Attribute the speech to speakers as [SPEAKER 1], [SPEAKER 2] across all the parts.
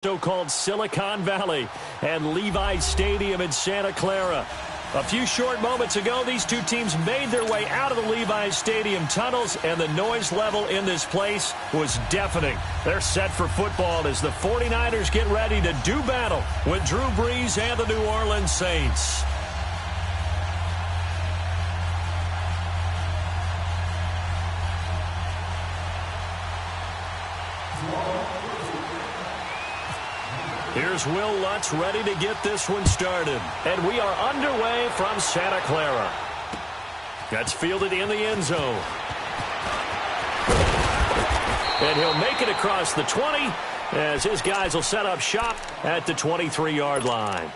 [SPEAKER 1] So-called Silicon Valley and Levi's Stadium in Santa Clara. A few short moments ago, these two teams made their way out of the Levi's Stadium tunnels, and the noise level in this place was deafening. They're set for football as the 49ers get ready to do battle with Drew Brees and the New Orleans Saints. Here's Will Lutz ready to get this one started. And we are underway from Santa Clara. That's fielded in the end zone. And he'll make it across the 20 as his guys will set up shop at the 23-yard line.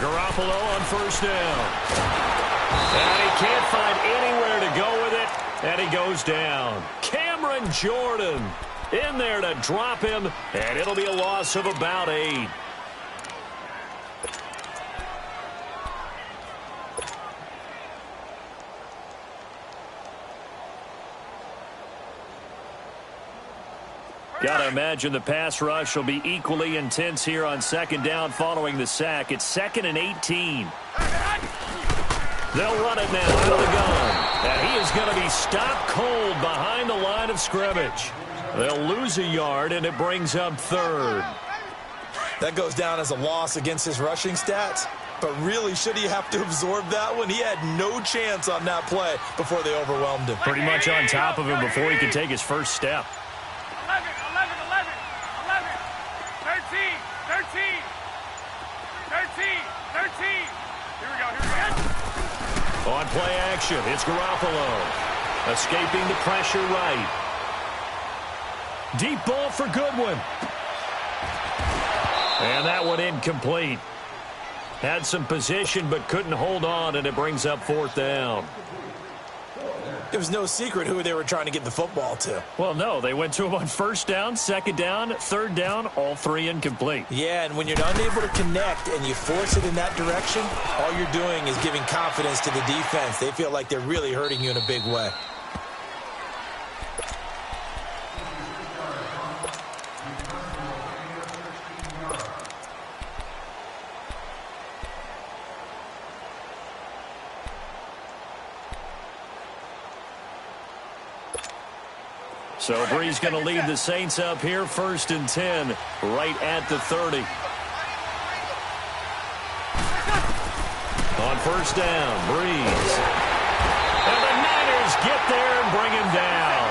[SPEAKER 1] Garoppolo on first down. And he can't find anywhere to go with it, and he goes down. Cameron Jordan in there to drop him, and it'll be a loss of about 8. Got to imagine the pass rush will be equally intense here on second down following the sack. It's 2nd and 18. They'll run it now out of the gun. And he is going to be stopped cold behind the line of scrimmage. They'll lose a yard, and it brings up 3rd.
[SPEAKER 2] That goes down as a loss against his rushing stats. But really, should he have to absorb that one? He had no chance on that play before they overwhelmed him.
[SPEAKER 1] Pretty much on top of him before he could take his first step.
[SPEAKER 3] 13. Here we go.
[SPEAKER 1] On play action, it's Garoppolo. Escaping the pressure right. Deep ball for Goodwin. And that one incomplete. Had some position but couldn't hold on, and it brings up 4th down.
[SPEAKER 2] It was no secret who they were trying to get the football to.
[SPEAKER 1] Well, no. They went to him on first down, second down, third down, all 3 incomplete.
[SPEAKER 2] Yeah, and when you're unable to connect and you force it in that direction, all you're doing is giving confidence to the defense. They feel like they're really hurting you in a big way.
[SPEAKER 1] So Brees going to lead the Saints up here, 1st and 10, right at the 30. On first down, Brees. And the Niners get there and bring him down.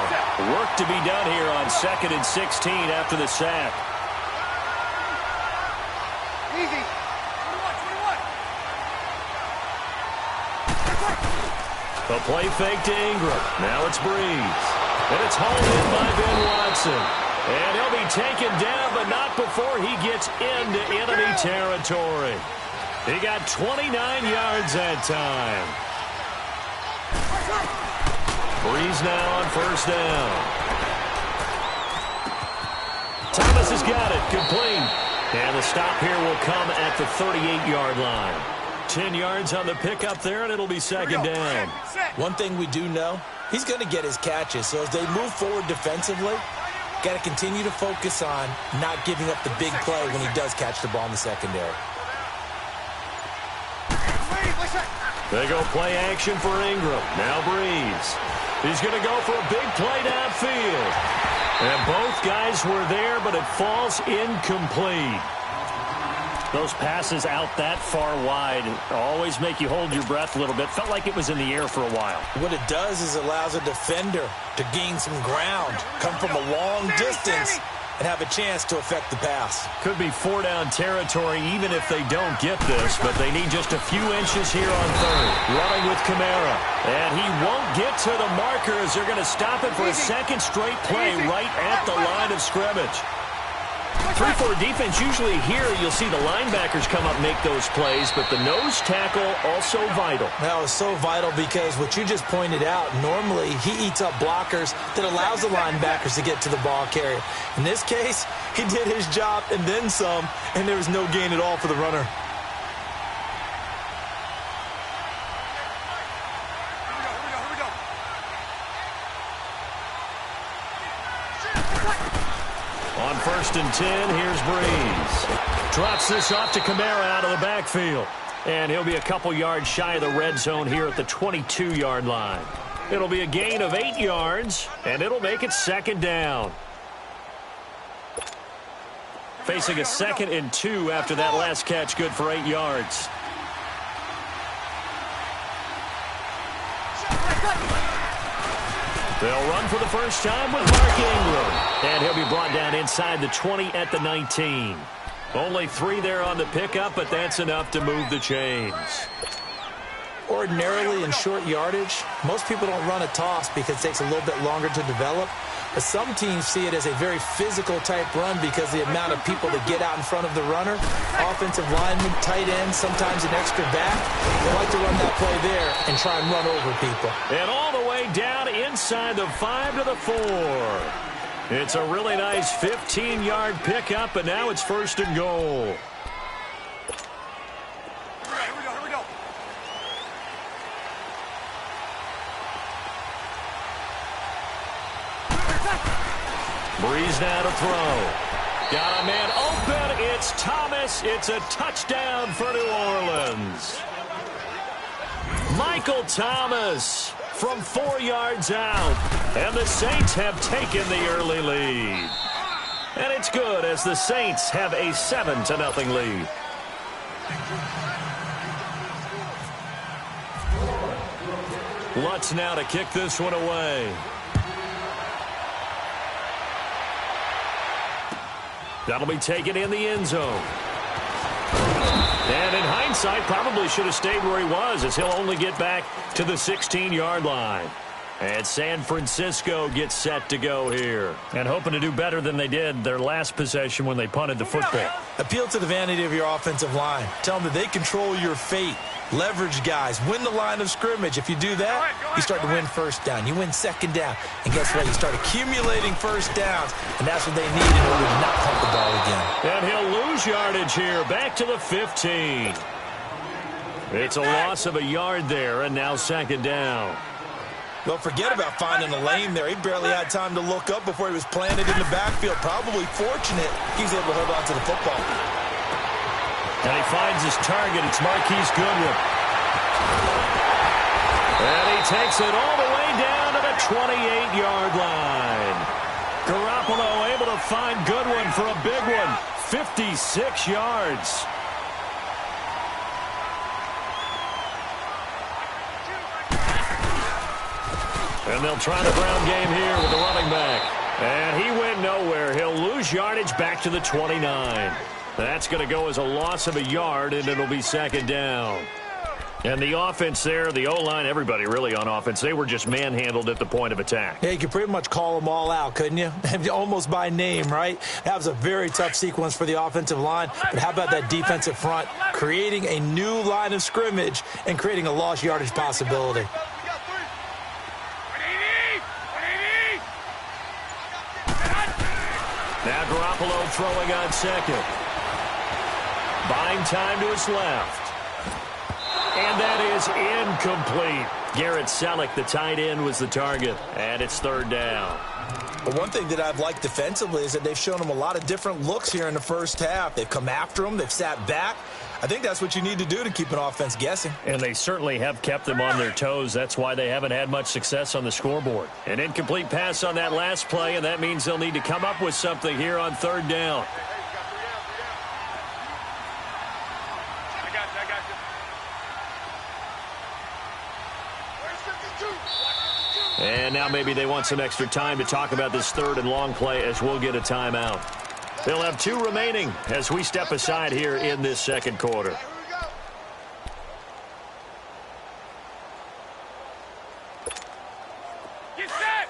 [SPEAKER 1] Work to be done here on 2nd and 16 after the sack.
[SPEAKER 3] Easy. 21.
[SPEAKER 1] A play fake to Ingram. Now it's Brees. And it's hauled in by Ben Watson. And he'll be taken down, but not before he gets into enemy territory. He got 29 yards that time. Brees now on first down. Thomas has got it, complete. And the stop here will come at the 38-yard line. 10 yards on the pickup there, and it'll be 2nd down.
[SPEAKER 2] One thing we do know, he's going to get his catches. So as they move forward defensively, got to continue to focus on not giving up the big play when he does catch the ball in the secondary.
[SPEAKER 1] They go play action for Ingram. Now Brees. He's going to go for a big play downfield. And both guys were there, but it falls incomplete. Those passes out that far wide always make you hold your breath a little bit. Felt like it was in the air for a while.
[SPEAKER 2] What it does is allows a defender to gain some ground, come from a long distance, and have a chance to affect the pass.
[SPEAKER 1] Could be 4-down territory even if they don't get this, but they need just a few inches here on 3rd. Running with Kamara. And he won't get to the marker as they're going to stop it for a 2nd straight play right at the line of scrimmage. 3-4 defense, usually here you'll see the linebackers come up and make those plays, but the nose tackle also vital.
[SPEAKER 2] That was so vital because what you just pointed out, normally he eats up blockers that allows the linebackers to get to the ball carrier. In this case, he did his job and then some, and there was no gain at all for the runner.
[SPEAKER 1] On 1st and 10, here's Breeze. Trots this off to Kamara out of the backfield. And he'll be a couple yards shy of the red zone here at the 22-yard line. It'll be a gain of 8 yards, and it'll make it 2nd down. Facing a 2nd and 2 after that last catch, good for 8 yards. They'll run for the first time with Mark Ingram. And he'll be brought down inside the 20 at the 19. Only 3 there on the pickup, but that's enough to move the chains.
[SPEAKER 2] Ordinarily in short yardage, most people don't run a toss because it takes a little bit longer to develop. But some teams see it as a very physical type run because the amount of people that get out in front of the runner, offensive linemen, tight ends, sometimes an extra back, they like to run that play there and try and run over people.
[SPEAKER 1] And all the way down inside the 5 to the 4. It's a really nice 15-yard pickup, and now it's 1st and goal.
[SPEAKER 3] Here we go.
[SPEAKER 1] Breeze now to throw. Got a man open. It's Thomas. It's a touchdown for New Orleans. Michael Thomas from 4 yards out. And the Saints have taken the early lead. And it's good as the Saints have a 7-0 lead. Lutz now to kick this one away. That'll be taken in the end zone. And in hindsight, probably should have stayed where he was, as he'll only get back to the 16-yard line. And San Francisco gets set to go here. And hoping to do better than they did their last possession when they punted the football.
[SPEAKER 2] Appeal to the vanity of your offensive line. Tell them that they control your fate. Leverage guys. Win the line of scrimmage. If you do that, you start to win first down. You win 2nd down. And guess what? You start accumulating first downs. And that's what they need in order to not punt the ball again.
[SPEAKER 1] And he'll lose yardage here. Back to the 15. It's a loss of a yard there, and now 2nd down.
[SPEAKER 2] Well, forget about finding a lane there. He barely had time to look up before he was planted in the backfield. Probably fortunate he was able to hold on to the football.
[SPEAKER 1] And he finds his target. It's Marquise Goodwin. And he takes it all the way down to the 28-yard line. Garoppolo able to find Goodwin for a big one. 56 yards. And they'll try the ground game here with the running back. And he went nowhere. He'll lose yardage back to the 29. That's going to go as a loss of a yard, and it'll be 2nd down. And the offense there, the O-line, everybody really on offense, they were just manhandled at the point of attack.
[SPEAKER 2] Yeah, you could pretty much call them all out, couldn't you? Almost by name, right? That was a very tough sequence for the offensive line. But how about that defensive front creating a new line of scrimmage and creating a lost yardage possibility?
[SPEAKER 1] Now Garoppolo throwing on 2nd. Buying time to his left. And that is incomplete. Garrett Selleck, the tight end, was the target. And it's 3rd down.
[SPEAKER 2] But one thing that I've liked defensively is that they've shown him a lot of different looks here in the first half. They've come after him. They've sat back. I think that's what you need to do to keep an offense guessing.
[SPEAKER 1] And they certainly have kept them on their toes. That's why they haven't had much success on the scoreboard. An incomplete pass on that last play, and that means they'll need to come up with something here on 3rd down.
[SPEAKER 3] I got you.
[SPEAKER 1] And now maybe they want some extra time to talk about this 3rd and long play as we'll get a timeout. They'll have 2 remaining as we step aside here in this 2nd quarter.
[SPEAKER 3] Get set.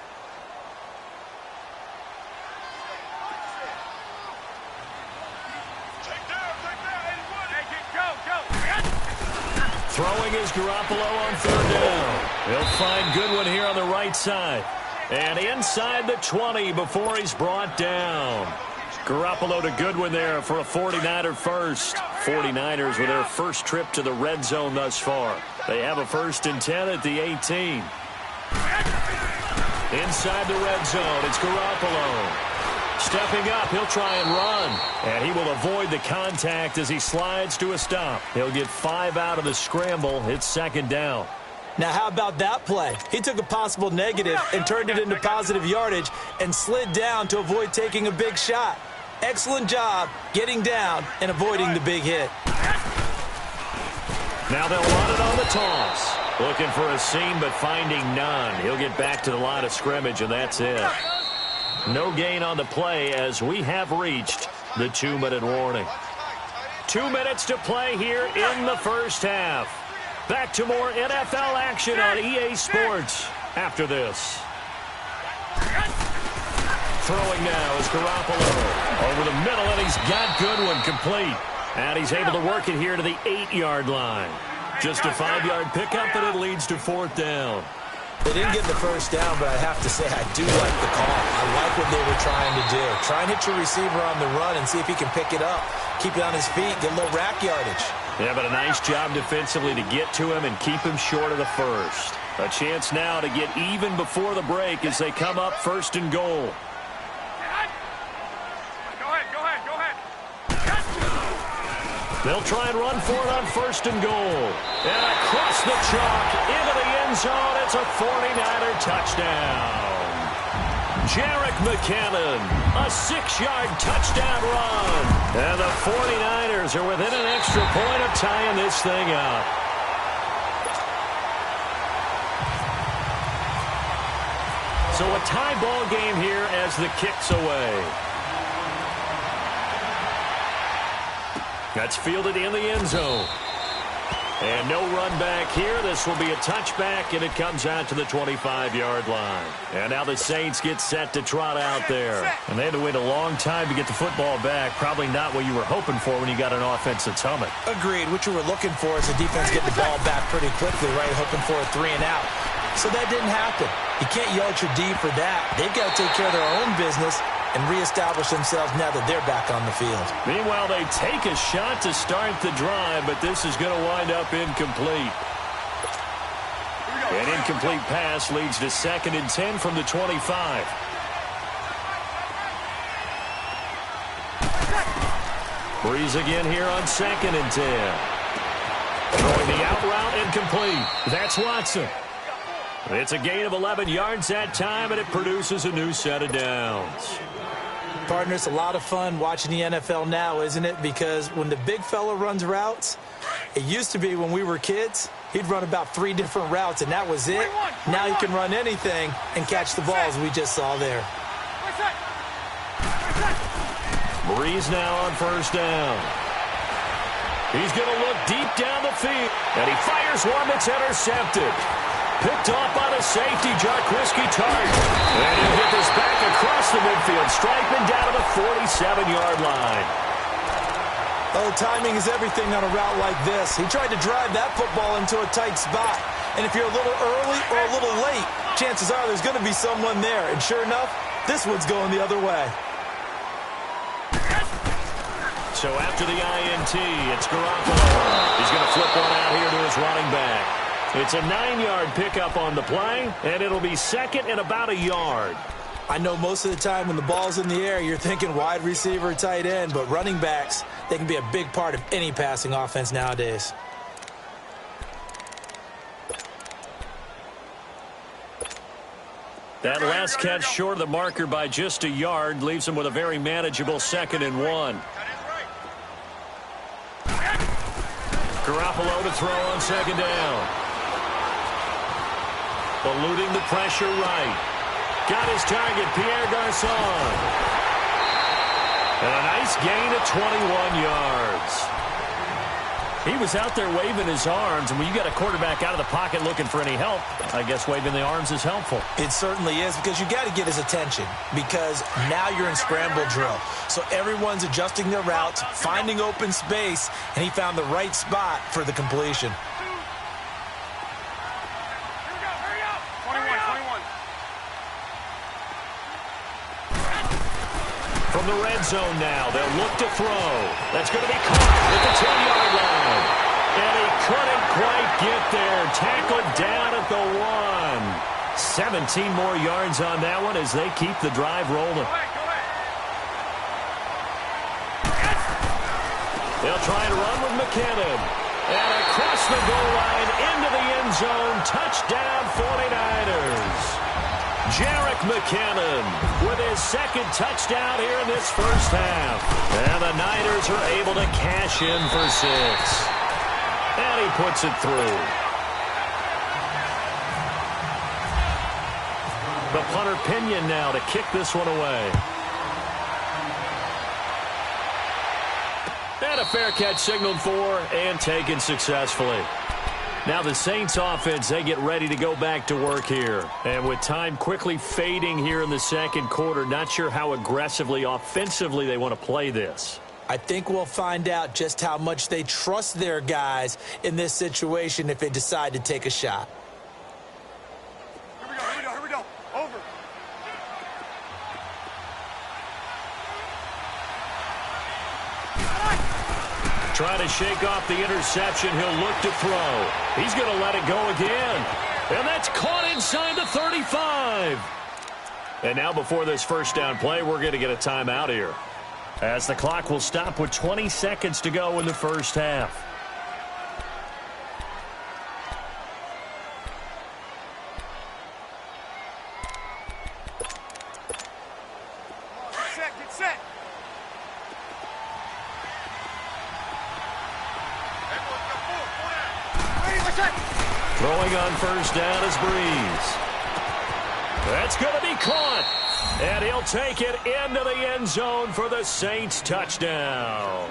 [SPEAKER 1] Throwing is Garoppolo on third down. He'll find Goodwin here on the right side. And inside the 20 before he's brought down. Garoppolo to Goodwin there for a 49er first. 49ers with their first trip to the red zone thus far. They have a 1st and 10 at the 18. Inside the red zone, it's Garoppolo. Stepping up, he'll try and run. And he will avoid the contact as he slides to a stop. He'll get 5 out of the scramble. It's 2nd down.
[SPEAKER 2] Now, how about that play? He took a possible negative and turned it into positive yardage and slid down to avoid taking a big shot. Excellent job getting down and avoiding the big hit.
[SPEAKER 1] Now they'll run it on the toss. Looking for a seam, but finding none. He'll get back to the line of scrimmage, and that's it. No gain on the play as we have reached the 2-minute warning. 2 minutes to play here in the first half. Back to more NFL action on EA Sports after this. Throwing now is Garoppolo. Over the middle, and he's got Goodwin complete. And he's able to work it here to the 8-yard line. Just a 5-yard pickup, and it leads to 4th down.
[SPEAKER 2] They didn't get the first down, but I have to say I do like the call. I like what they were trying to do. Try and hit your receiver on the run and see if he can pick it up. Keep it on his feet, get a little rack yardage.
[SPEAKER 1] Yeah, but a nice job defensively to get to him and keep him short of the first. A chance now to get even before the break as they come up 1st and goal. They'll try and run for it on 1st and goal. And across the chalk into the end zone. It's a 49er touchdown. Jerick McKinnon, a 6-yard touchdown run. And the 49ers are within an extra point of tying this thing up. So a tie ball game here as the kick's away. That's fielded in the end zone. And no run back here. This will be a touchback, and it comes out to the 25-yard line. And now the Saints get set to trot out there. And they had to wait a long time to get the football back. Probably not what you were hoping for when you got an offense that's humming.
[SPEAKER 2] Agreed. What you were looking for is the defense get the ball back pretty quickly, right? Hoping for a 3 and out. So that didn't happen. You can't yell at your D for that. They've got to take care of their own business and reestablish themselves now that they're back on the field.
[SPEAKER 1] Meanwhile, they take a shot to start the drive, but this is going to wind up incomplete. An incomplete pass leads to 2nd and 10 from the 25. Breeze again here on 2nd and 10. Throwing the out route incomplete. That's Watson. It's a gain of 11 yards that time, and it produces a new set of downs.
[SPEAKER 2] Partner, it's a lot of fun watching the NFL now, isn't it? Because when the big fella runs routes, it used to be when we were kids, he'd run about 3 different routes, and that was it. Now he can run anything and catch the balls we just saw there.
[SPEAKER 1] Breeze now on 1st down. He's going to look deep down the field, and he fires one that's intercepted. Picked off by the safety, Jarquiski Tart. And he'll get this back across the midfield stripe and down to the 47-yard line.
[SPEAKER 2] Oh, timing is everything on a route like this. He tried to drive that football into a tight spot. And if you're a little early or a little late, chances are there's going to be someone there. And sure enough, this one's going the other way.
[SPEAKER 1] So after the INT, it's Garoppolo. He's going to flip one out here to his running back. It's a 9-yard pickup on the play, and it'll be 2nd and about a yard.
[SPEAKER 2] I know most of the time when the ball's in the air, you're thinking wide receiver, tight end, but running backs, they can be a big part of any passing offense nowadays.
[SPEAKER 1] That last catch short of the marker by just a yard leaves him with a very manageable 2nd and 1. Garoppolo to throw on 2nd down. Eluding the pressure right. Got his target, Pierre Garçon. And a nice gain of 21 yards. He was out there waving his arms, and when you got a quarterback out of the pocket looking for any help, I guess waving the arms is helpful.
[SPEAKER 2] It certainly is, because you got to get his attention, because now you're in scramble drill. So everyone's adjusting their routes, finding open space, and he found the right spot for the completion.
[SPEAKER 1] from the red zone now. They'll look to throw. That's going to be caught at the 10-yard line. And he couldn't quite get there. Tackled down at the 1. 17 more yards on that one as they keep the drive rolling. They'll try and run with McKinnon. And across the goal line into the end zone. Touchdown 49ers. Jerick McKinnon with his second touchdown here in this first half. And the Niners are able to cash in for 6. And he puts it through. The punter Pinion now to kick this one away. And a fair catch signaled for and taken successfully. Now the Saints offense, they get ready to go back to work here. And with time quickly fading here in the second quarter, not sure how aggressively, offensively they want to play this.
[SPEAKER 2] I think we'll find out just how much they trust their guys in this situation if they decide to take a shot.
[SPEAKER 3] Here we go. Over.
[SPEAKER 1] Trying to shake off the interception. He'll look to throw. He's going to let it go again. And that's caught inside the 35. And now before this first down play, we're going to get a timeout here, as the clock will stop with 20 seconds to go in the first half.
[SPEAKER 3] Get set.
[SPEAKER 1] Throwing on first down is Breeze. That's going to be caught. And he'll take it into the end zone for the Saints touchdown.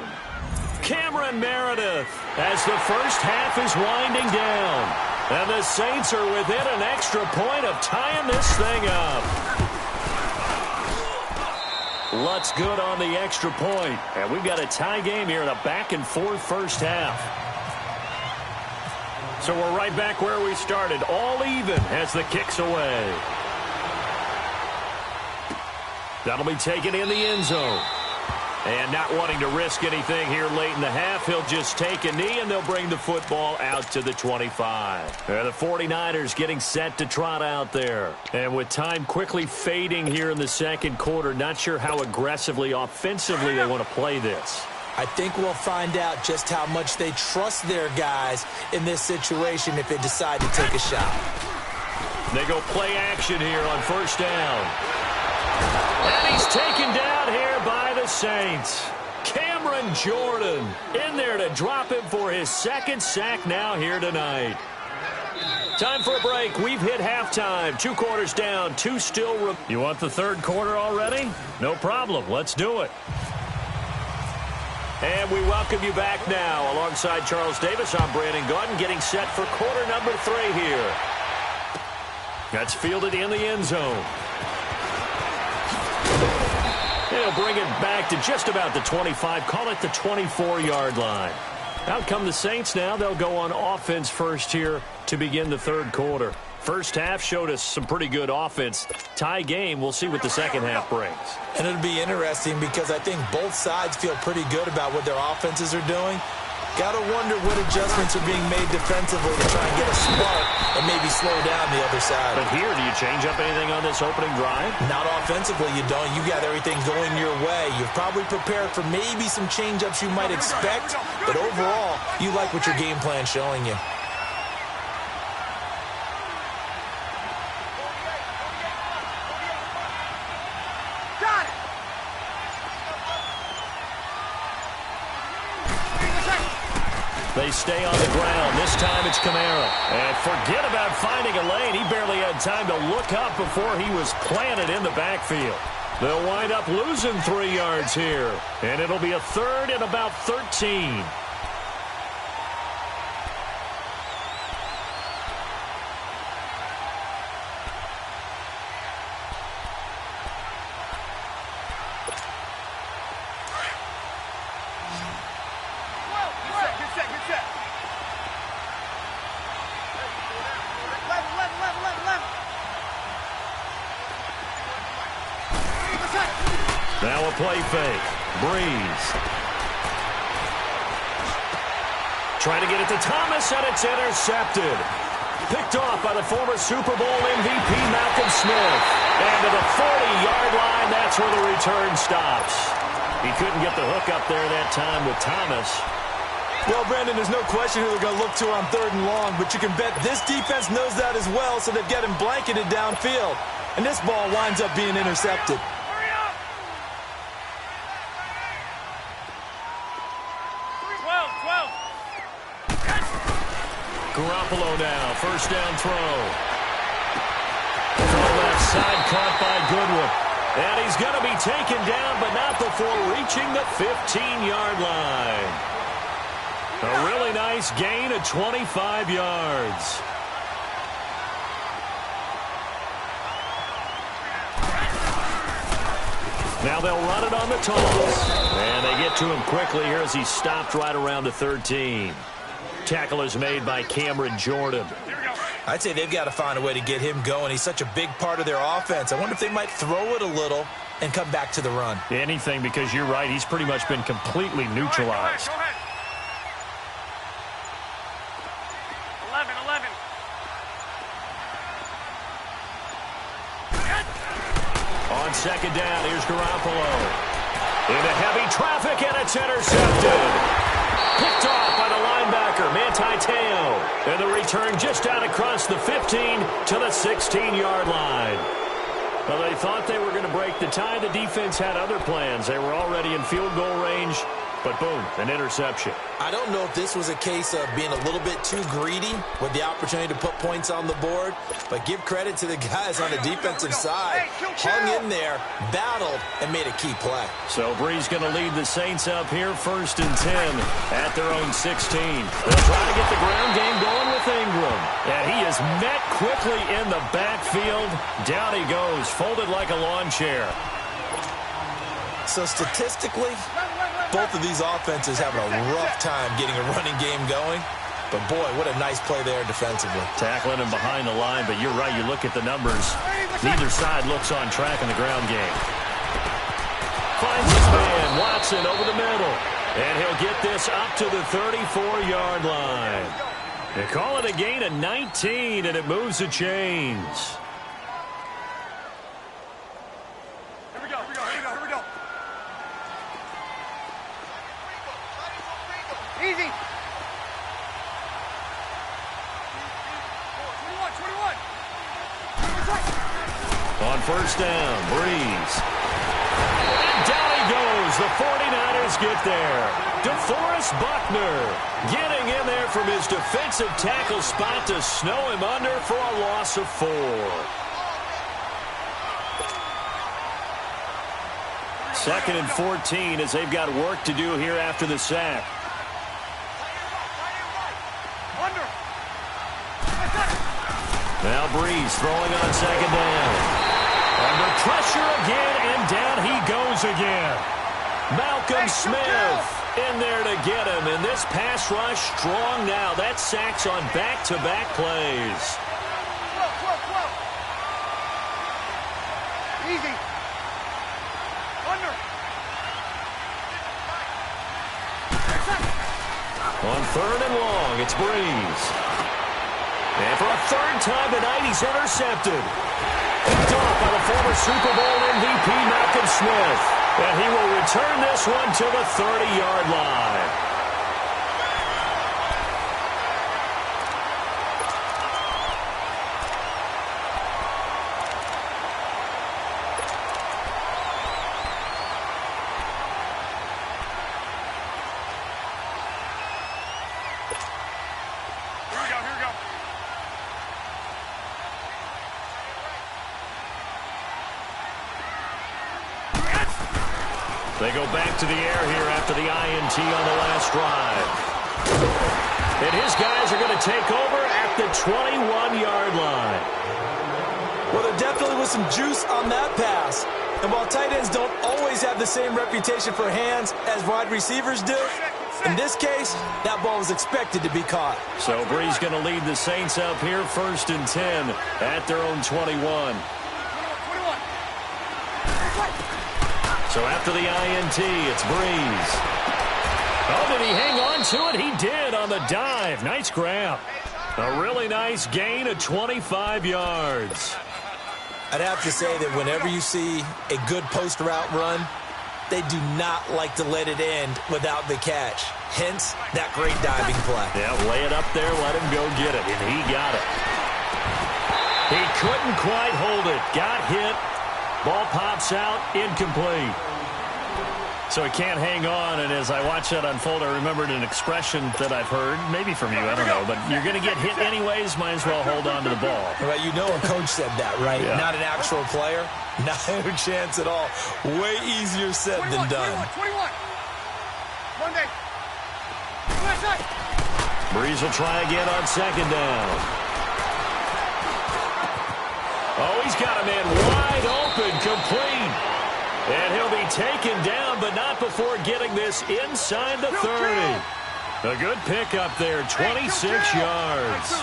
[SPEAKER 1] Cameron Meredith as the first half is winding down. And the Saints are within an extra point of tying this thing up. Lutz good on the extra point. And we've got a tie game here in a back-and-forth first half. So we're right back where we started, all even as the kick's away. That'll be taken in the end zone. And not wanting to risk anything here late in the half, he'll just take a knee, and they'll bring the football out to the 25. The 49ers getting set to trot out there. And with time quickly fading here in the second quarter, not sure how aggressively, offensively they want to play this.
[SPEAKER 2] I think we'll find out just how much they trust their guys in this situation if they decide to take a shot.
[SPEAKER 1] They go play action here on first down. And he's taken down here by the Saints. Cameron Jordan in there to drop him for his second sack now here tonight. Time for a break. We've hit halftime. 2 quarters down, 2 still. You want the third quarter already? No problem. Let's do it. And we welcome you back now. Alongside Charles Davis, I'm Brandon Gaudin, getting set for quarter number 3 here. That's fielded in the end zone. They'll bring it back to just about the 25, call it the 24-yard line. Out come the Saints now. They'll go on offense first here to begin the third quarter. First half showed us some pretty good offense. Tie game, we'll see what the second half brings.
[SPEAKER 2] And it'll be interesting because I think both sides feel pretty good about what their offenses are doing. Got to wonder what adjustments are being made defensively to try and get a spark and maybe slow down the other side.
[SPEAKER 1] But here, do you change up anything on this opening drive?
[SPEAKER 2] Not offensively, you don't. You got everything going your way. You've probably prepared for maybe some change-ups you might expect, but overall, you like what your game plan's showing you.
[SPEAKER 1] They stay on the ground. This time it's Kamara. And forget about finding a lane. He barely had time to look up before he was planted in the backfield. They'll wind up losing 3 yards here. And it'll be a third and about 13. Now a play fake. Breeze. Trying to get it to Thomas, and it's intercepted. Picked off by the former Super Bowl MVP, Malcolm Smith. And to the 40-yard line, that's where the return stops. He couldn't get the hook up there that time with Thomas.
[SPEAKER 2] Well, Brandon, there's no question who they're going to look to on 3rd and long, but you can bet this defense knows that as well, so they've got him blanketed downfield. And this ball winds up being intercepted.
[SPEAKER 3] Hurry up! 12.
[SPEAKER 1] Garoppolo now, first down throw. Throw left side, caught by Goodwin. And he's going to be taken down, but not before reaching the 15-yard line. A really nice gain of 25 yards. Now they'll run it on the toss. And they get to him quickly here as he's stopped right around the 13. Tackle is made by Cameron Jordan.
[SPEAKER 2] I'd say they've got to find a way to get him going. He's such a big part of their offense. I wonder if they might throw it a little and come back to the run.
[SPEAKER 1] Anything, because you're right. He's pretty much been completely neutralized.
[SPEAKER 3] Go ahead. 11.
[SPEAKER 1] On second down, here's Garoppolo. Into heavy traffic, and it's intercepted. Picked off by the linebacker, Manti Te'o. And the return just out across the 15 to the 16-yard line. Well, they thought they were going to break the tie. The defense had other plans. They were already in field goal range, but boom, an interception.
[SPEAKER 2] I don't know if this was a case of being a little bit too greedy with the opportunity to put points on the board, but give credit to the guys on the defensive side. Hung in there, battled, and made a key play.
[SPEAKER 1] So Breeze going to lead the Saints up here, 1st and 10 at their own 16. They'll try to get the ground game going with Ingram. And he is met quickly in the backfield. Down he goes, folded like a lawn chair.
[SPEAKER 2] So statistically, both of these offenses having a rough time getting a running game going. But, boy, what a nice play there defensively.
[SPEAKER 1] Tackling him behind the line, but you're right. You look at the numbers. Neither side looks on track in the ground game. Finds his man, Watson, over the middle. And he'll get this up to the 34-yard line. They call it a gain of 19, and it moves the chains.
[SPEAKER 3] Here we go. Easy. 21.
[SPEAKER 1] On first down, Breeze. And down he goes. The 49ers get there. DeForest Buckner getting in there from his defensive tackle spot to snow him under for a loss of 4. Second and 14 as they've got work to do here after the sack. Now Breeze throwing on second down. Under pressure again, and down he goes again. Malcolm Smith in there to get him, and this pass rush strong now. That sacks on back-to-back plays.
[SPEAKER 3] Easy. Under.
[SPEAKER 1] On 3rd and long, it's Breeze. And for a 3rd time tonight, he's intercepted. Picked off by the former Super Bowl MVP, Malcolm Smith. And he will return this one to the 30-yard line. They go back to the air here after the INT on the last drive. And his guys are going to take over at the 21-yard line.
[SPEAKER 2] Well, there definitely was some juice on that pass. And while tight ends don't always have the same reputation for hands as wide receivers do, in this case, that ball was expected to be caught.
[SPEAKER 1] So Breeze going to lead the Saints up here, 1st and 10 at their own 21. So after the INT, it's Breeze. Oh, did he hang on to it? He did on the dive. Nice grab. A really nice gain of 25 yards.
[SPEAKER 2] I'd have to say that whenever you see a good post route run, they do not like to let it end without the catch. Hence, that great diving play.
[SPEAKER 1] Yeah, lay it up there, let him go get it, and he got it. He couldn't quite hold it. Got hit. Ball pops out, incomplete. So he can't hang on, and as I watch that unfold, I remembered an expression that I've heard, maybe from you, I don't know, but you're going to get hit anyways, might as well hold on to the ball.
[SPEAKER 2] Right, you know a coach said that, right?
[SPEAKER 1] Yeah.
[SPEAKER 2] Not an actual player. Not a chance at all. Way easier said than done.
[SPEAKER 3] 21. Monday.
[SPEAKER 1] Breeze will try again on second down. Oh, he's got a man wide open, complete. And he'll be taken down, but not before getting this inside the 30. A good pickup there, 26 yards.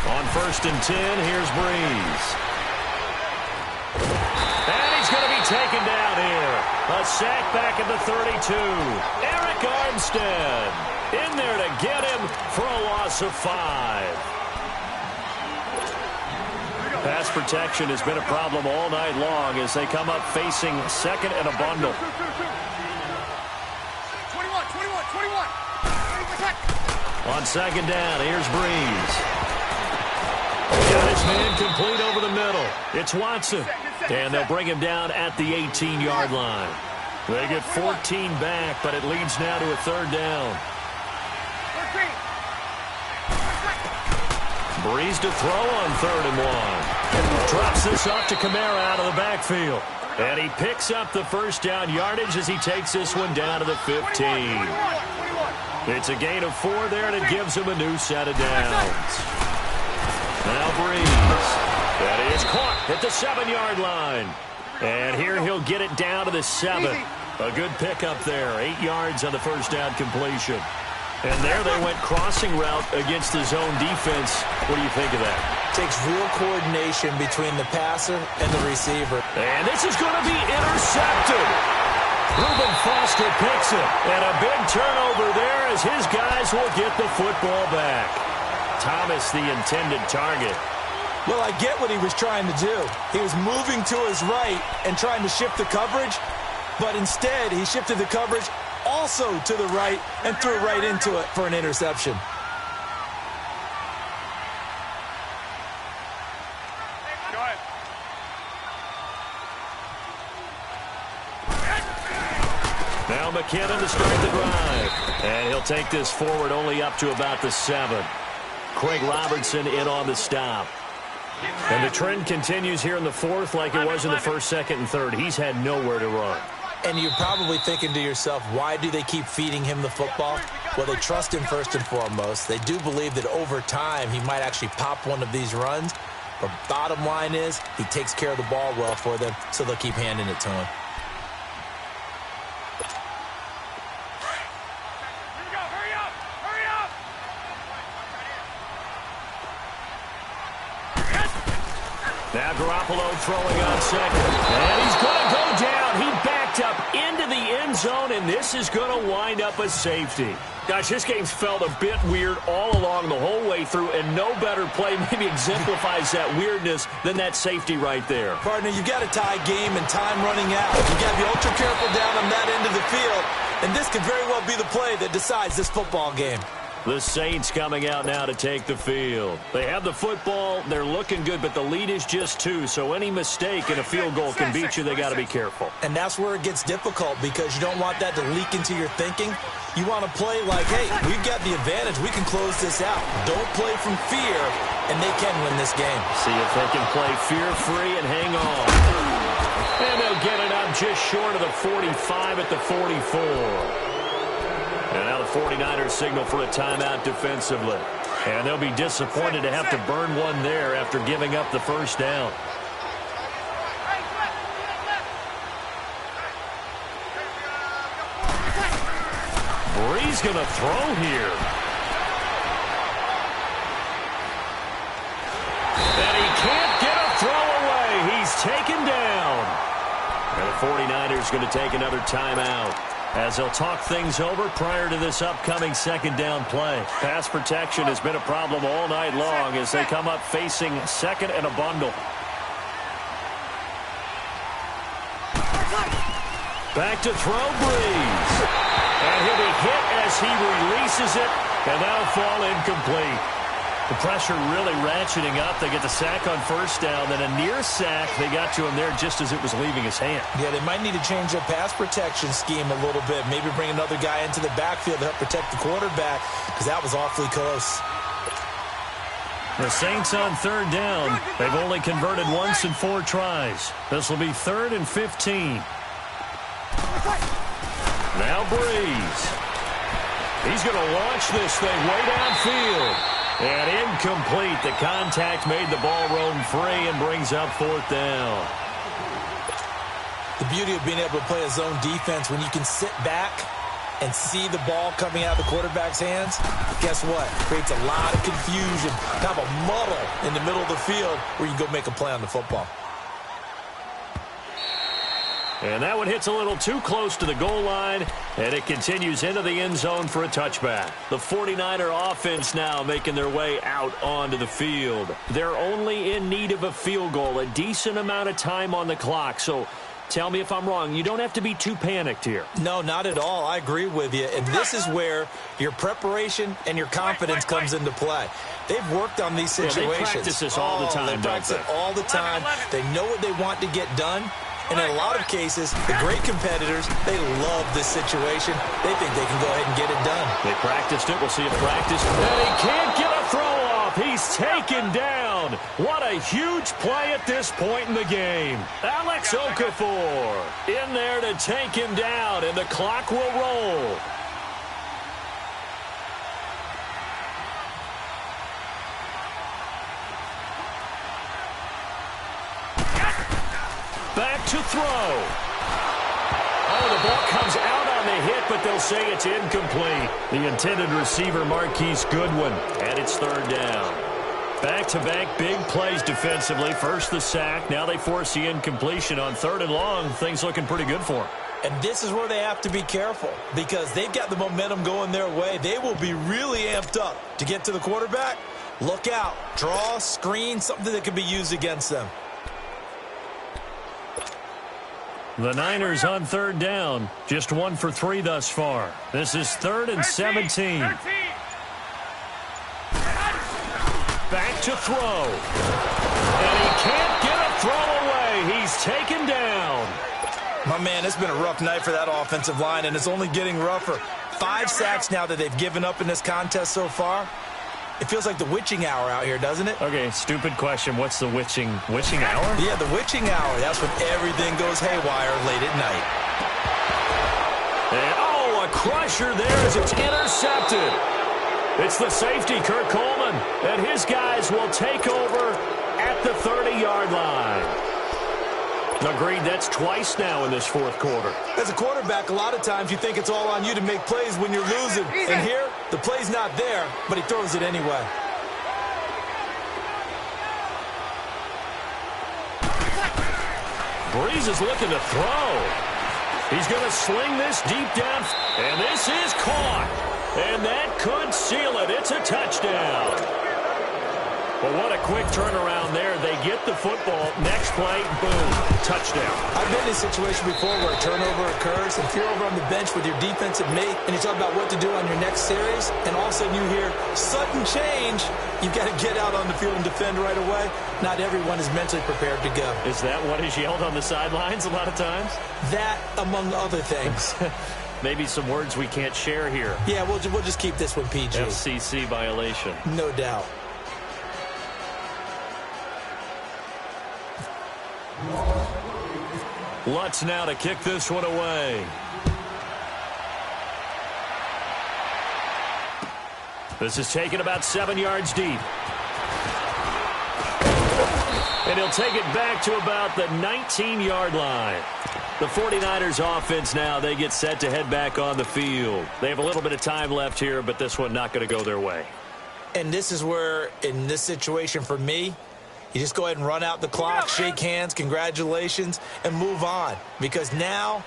[SPEAKER 1] On 1st and 10, here's Breeze. And he's going to be taken down here. A sack back at the 32. Eric Armstead in there to get him for a loss of 5. Pass protection has been a problem all night long as they come up facing second and a bundle.
[SPEAKER 3] 21.
[SPEAKER 1] On second down, here's Breeze. Got his man complete over the middle. It's Watson. And they'll bring him down at the 18-yard line. They get 14 back, but it leads now to a 3rd down. Breeze to throw on 3rd and 1. Drops this off to Kamara out of the backfield. And he picks up the 1st down yardage as he takes this one down to the 15. It's a gain of 4 there, and it gives him a new set of downs. Now Breeze. And he is caught at the 7-yard line. And here he'll get it down to the 7. A good pickup there. 8 yards on the 1st down completion. And there they went crossing route against the zone defense. What do you think of that?
[SPEAKER 2] Takes real coordination between the passer and the receiver.
[SPEAKER 1] And this is going to be intercepted. Reuben Foster picks it. And a big turnover there as his guys will get the football back. Thomas, the intended target.
[SPEAKER 2] Well, I get what he was trying to do. He was moving to his right and trying to shift the coverage, but instead he shifted the coverage also to the right and threw right into it for an interception.
[SPEAKER 3] Go ahead.
[SPEAKER 1] Now McKinnon to start the drive. And he'll take this forward only up to about the 7. Craig Robertson in on the stop. And the trend continues here in the 4th like it was in the 1st, 2nd, and 3rd. He's had nowhere to run.
[SPEAKER 2] And you're probably thinking to yourself, why do they keep feeding him the football? Well, they trust him first and foremost. They do believe that over time he might actually pop one of these runs. But bottom line is he takes care of the ball well for them, so they'll keep handing it to him.
[SPEAKER 3] Hurry up! Hurry up!
[SPEAKER 1] Now Garoppolo throwing on second. And he's going to go down. He backed up into the end zone, and this is going to wind up a safety. Gosh, this game's felt a bit weird all along the whole way through, and no better play maybe exemplifies that weirdness than that safety right there.
[SPEAKER 2] Partner, you've got a tie game and time running out. You've got to be ultra careful down on that end of the field, and this could very well be the play that decides this football game.
[SPEAKER 1] The Saints coming out now to take the field. They have the football. They're looking good, but the lead is just 2. So any mistake in a field goal can beat you. They got to be careful.
[SPEAKER 2] And that's where it gets difficult because you don't want that to leak into your thinking. You want to play like, hey, we've got the advantage. We can close this out. Don't play from fear, and they can win this game.
[SPEAKER 1] See if they can play fear-free and hang on. And they'll get it up just short of the 45 at the 44. And now the 49ers signal for a timeout defensively. And they'll be disappointed to have to burn one there after giving up the 1st down. Breeze going to throw here. And he can't get taken down. And the 49ers going to take another timeout as they'll talk things over prior to this upcoming second down play. Pass protection has been a problem all night long as they come up facing second and a bundle. Back to throw, Breeze. And he'll be hit as he releases it, and that'll fall incomplete. The pressure really ratcheting up. They get the sack on first down, then a near sack. They got to him there just as it was leaving his hand.
[SPEAKER 2] Yeah, they might need to change their pass protection scheme a little bit. Maybe bring another guy into the backfield to help protect the quarterback, because that was awfully close.
[SPEAKER 1] The Saints on third down. They've only converted once in 4 tries. This will be 3rd and 15. Now Breeze. He's going to launch this thing way downfield. And incomplete. The contact made the ball roam free and brings up 4th down.
[SPEAKER 2] The beauty of being able to play a zone defense, when you can sit back and see the ball coming out of the quarterback's hands, guess what? Creates a lot of confusion, kind of a muddle in the middle of the field where you can go make a play on the football.
[SPEAKER 1] And that one hits a little too close to the goal line, and it continues into the end zone for a touchback. The 49er offense now making their way out onto the field. They're only in need of a field goal, a decent amount of time on the clock. So tell me if I'm wrong. You don't have to be too panicked here.
[SPEAKER 2] No, not at all. I agree with you. And this is where your preparation and your confidence comes into play. They've worked on these situations.
[SPEAKER 1] Yeah, they practice this all the time,
[SPEAKER 2] They practice it all the time. They know what they want to get done. And in a lot of cases, the great competitors, they love this situation. They think they can go ahead and get it done.
[SPEAKER 1] They practiced it. We'll see it practiced. And he can't get a throw off. He's taken down. What a huge play at this point in the game. Alex Okafor in there to take him down, and the clock will roll. Back to throw. Oh, the ball comes out on the hit, but they'll say it's incomplete. The intended receiver, Marquise Goodwin, and it's 3rd down. Back-to-back big plays defensively. First the sack. Now they force the incompletion on 3rd and long. Things looking pretty good for them.
[SPEAKER 2] And this is where they have to be careful, because they've got the momentum going their way. They will be really amped up to get to the quarterback. Look out. Draw, screen, something that could be used against them.
[SPEAKER 1] The Niners on 3rd down. Just 1 for 3 thus far. This is 3rd and 17. Back to throw. And he can't get a throw away. He's taken down.
[SPEAKER 2] My man, it's been a rough night for that offensive line, and it's only getting rougher. 5 sacks now that they've given up in this contest so far. It feels like the witching hour out here, doesn't it?
[SPEAKER 1] Okay, stupid question. What's the witching hour?
[SPEAKER 2] Yeah, the witching hour. That's when everything goes haywire late at night.
[SPEAKER 1] And, oh, a crusher there as it's intercepted. It's the safety, Kurt Coleman, and his guys will take over at the 30-yard line. Agreed, that's twice now in this 4th quarter.
[SPEAKER 2] As a quarterback, a lot of times you think it's all on you to make plays when you're losing. And here, the play's not there, but he throws it anyway.
[SPEAKER 1] Breeze is looking to throw. He's going to sling this deep down, and this is caught. And that could seal it. It's a touchdown. Well, what a quick turnaround there. They get the football. Next play, boom, touchdown.
[SPEAKER 2] I've been in a situation before where a turnover occurs, and if you're over on the bench with your defensive mate, and you talk about what to do on your next series, and all of a sudden you hear sudden change, you've got to get out on the field and defend right away. Not everyone is mentally prepared to go.
[SPEAKER 1] Is that what is yelled on the sidelines a lot of times?
[SPEAKER 2] That, among other things.
[SPEAKER 1] Maybe some words we can't share here.
[SPEAKER 2] Yeah, we'll just keep this one PG.
[SPEAKER 1] FCC violation.
[SPEAKER 2] No doubt.
[SPEAKER 1] Lutz now to kick this one away. This is taken about 7 yards deep. And he'll take it back to about the 19-yard line. The 49ers offense now, they get set to head back on the field. They have a little bit of time left here, but this one not going to go their way.
[SPEAKER 2] And this is where, in this situation for me, You just go ahead and run out the clock, shake hands, congratulations, and move on. Because now,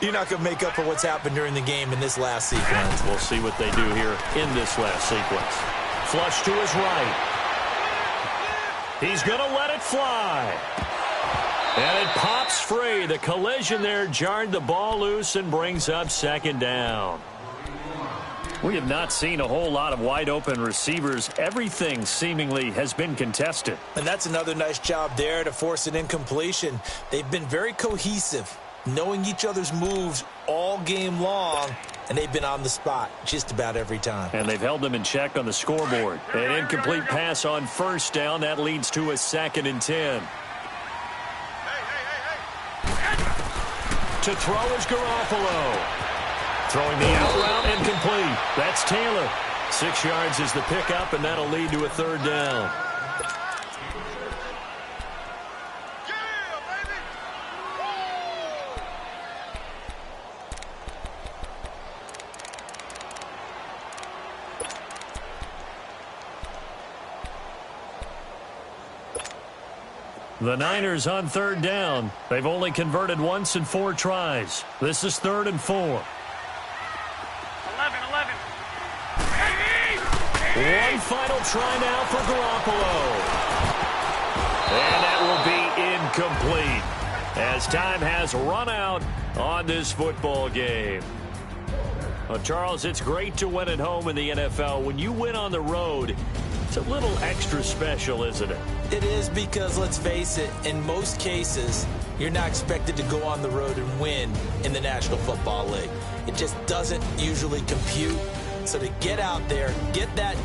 [SPEAKER 2] you're not going to make up for what's happened during the game in this last sequence.
[SPEAKER 1] We'll see what they do here in this last sequence. Flush to his right. He's going to let it fly. And it pops free. The collision there jarred the ball loose and brings up second down. We have not seen a whole lot of wide-open receivers. Everything seemingly has been contested.
[SPEAKER 2] And that's another nice job there to force an incompletion. They've been very cohesive, knowing each other's moves all game long, and they've been on the spot just about every time. And
[SPEAKER 1] they've held them in check on the scoreboard. An incomplete pass on first down. That leads to a 2nd and 10. To throw is Garoppolo. Throwing the out route and complete. That's Taylor. 6 yards is the pickup, and that'll lead to a 3rd down. The Niners on 3rd down. They've only converted once in 4 tries. This is 3rd and 4.
[SPEAKER 3] 11.
[SPEAKER 1] One final try now for Garoppolo. And that will be incomplete as time has run out on this football game. Well, Charles, it's great to win at home in the NFL. When you win on the road, it's a little extra special, isn't it?
[SPEAKER 2] It is, because, let's face it, in most cases, you're not expected to go on the road and win in the National Football League. It just doesn't usually compute. So to get out there, get that